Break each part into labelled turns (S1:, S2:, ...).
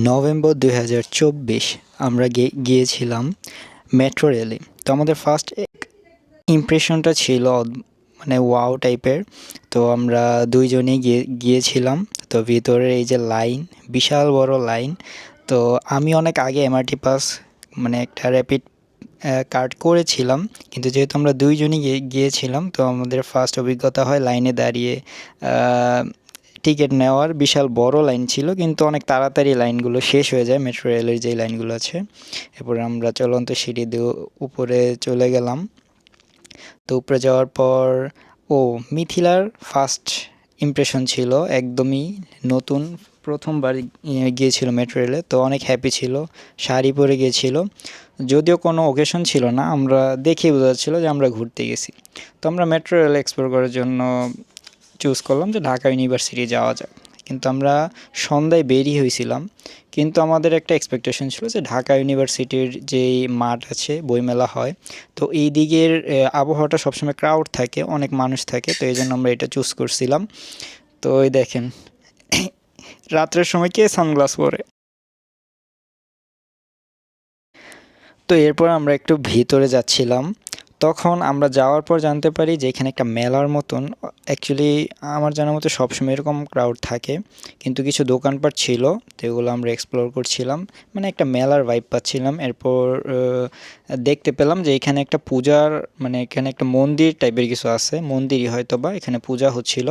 S1: November ২০২৪ আমরা গিয়েছিলাম metro রেলে। তো আমাদের ফার্স্ট ইমপ্রেশনটা ছিল মানে ওয়াও টাইপের। তো আমরা দুইজনেই গিয়েছিলাম। তো ভিতরে এই যে লাইন, বিশাল বড় লাইন। তো আমি অনেক আগে এমআরটি পাস মানে একটা র্যাপিড কার্ড করেছিলাম, কিন্তু যেহেতু আমরা দুইজনই গিয়েছিলাম তো আমাদের ফার্স্ট অভিজ্ঞতা হয় লাইনে দাঁড়িয়ে টিকিট নেওয়ার। বিশাল বড় লাইন ছিল, কিন্তু অনেক তাড়াতাড়ি লাইনগুলো শেষ হয়ে যায় মেট্রো রেলের যেই লাইনগুলো আছে। এরপরে আমরা চলন্ত সিঁড়ি দিয়ে উপরে চলে গেলাম। তো উপরে যাওয়ার পর মিথিলার ফার্স্ট ইমপ্রেশন ছিল একদমই নতুন, প্রথমবার গিয়েছিল মেট্রো রেলে। তো অনেক হ্যাপি ছিল, শাড়ি পরে গিয়েছিল। যদিও কোনো ওকেশন ছিল না, আমরা দেখেই বোঝা যাচ্ছিল যে আমরা ঘুরতে গেছি। তো আমরা মেট্রো রেল এক্সপ্লোর করার জন্য চুজ করলাম যে ঢাকা ইউনিভার্সিটি যাওয়া যাক। কিন্তু আমরা সন্ধ্যায় বেরিয়ে হয়েছিলাম, কিন্তু আমাদের একটা এক্সপেকটেশন ছিল যে ঢাকা ইউনিভার্সিটির যেই মাঠ আছে, বইমেলা হয়, তো এই দিকের আবহাওয়াটা সবসময় ক্রাউড থাকে, অনেক মানুষ থাকে। তো এই জন্য আমরা এটা চুজ করছিলাম। তো ওই দেখেন রাত্রের সময় কে সানগ্লাস পরে। তো এরপর আমরা একটু ভিতরে যাচ্ছিলাম। তখন আমরা যাওয়ার পর জানতে পারি যে এখানে একটা মেলার মতন, অ্যাকচুয়ালি আমার জানার মতো সবসময় এরকম ক্রাউড থাকে, কিন্তু কিছু দোকানপাট ছিল, তো এগুলো আমরা এক্সপ্লোর করছিলাম, মানে একটা মেলার ভাইব পাচ্ছিলাম। এরপর দেখতে পেলাম যে এখানে একটা পূজার, মানে এখানে একটা মন্দির টাইপের কিছু আছে, মন্দিরই হয়তো বা, এখানে পূজা হচ্ছিল।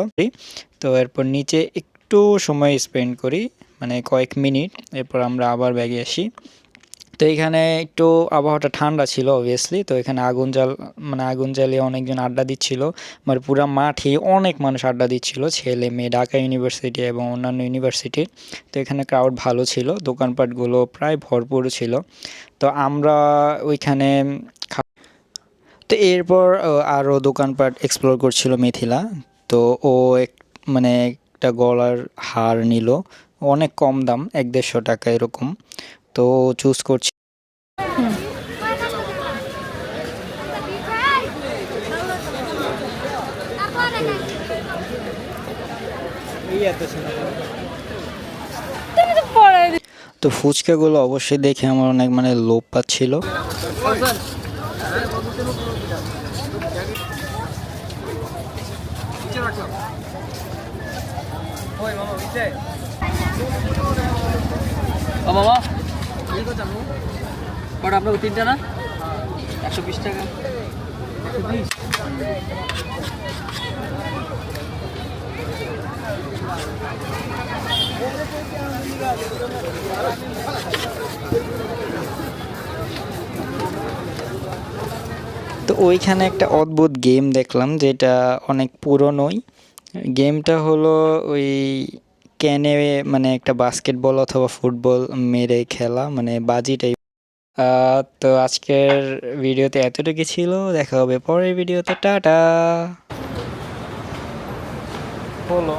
S1: তো এরপর নিচে একটু সময় স্পেন্ড করি, মানে কয়েক মিনিট। এরপর আমরা আবার ব্যাগে আসি। তো এখানে একটু আবহাওয়াটা ঠান্ডা ছিল অবভিয়াসলি। তো এখানে আগুন জ্বালিয়ে অনেকজন আড্ডা দিচ্ছিল, মানে পুরো মাঠে অনেক মানুষ আড্ডা দিচ্ছিল, ছেলে মেয়ে, ঢাকা ইউনিভার্সিটি এবং অন্যান্য ইউনিভার্সিটির। তো এখানে ক্রাউড ভালো ছিল, দোকানপাটগুলো প্রায় ভরপুর ছিল। তো আমরা ওইখানে তো এরপর আরও দোকানপাট এক্সপ্লোর করছিল মিথিলা। তো ও মানে একটা গলার হার নিল, অনেক কম দাম, ১-১৫০ টাকা এরকম। তো চুজ করছি। তো ফুচকাগুলো অবশ্যই দেখে আমার অনেক মানে লোভ পাচ্ছিল।
S2: মামা কটা আপনার 3টা না? 120 টাকা।
S1: তো ওইখানে একটা অদ্ভুত গেম দেখলাম, যেটা অনেক পুরনোই। গেমটা হলো ওই ক্যানে, মানে একটা বাস্কেটবল অথবা ফুটবল মেরে খেলা, মানে বাজি টাইপ। তো আজকের ভিডিওতে এতটুকু ছিল, দেখা হবে পরের ভিডিওতে, টাটা। হলো।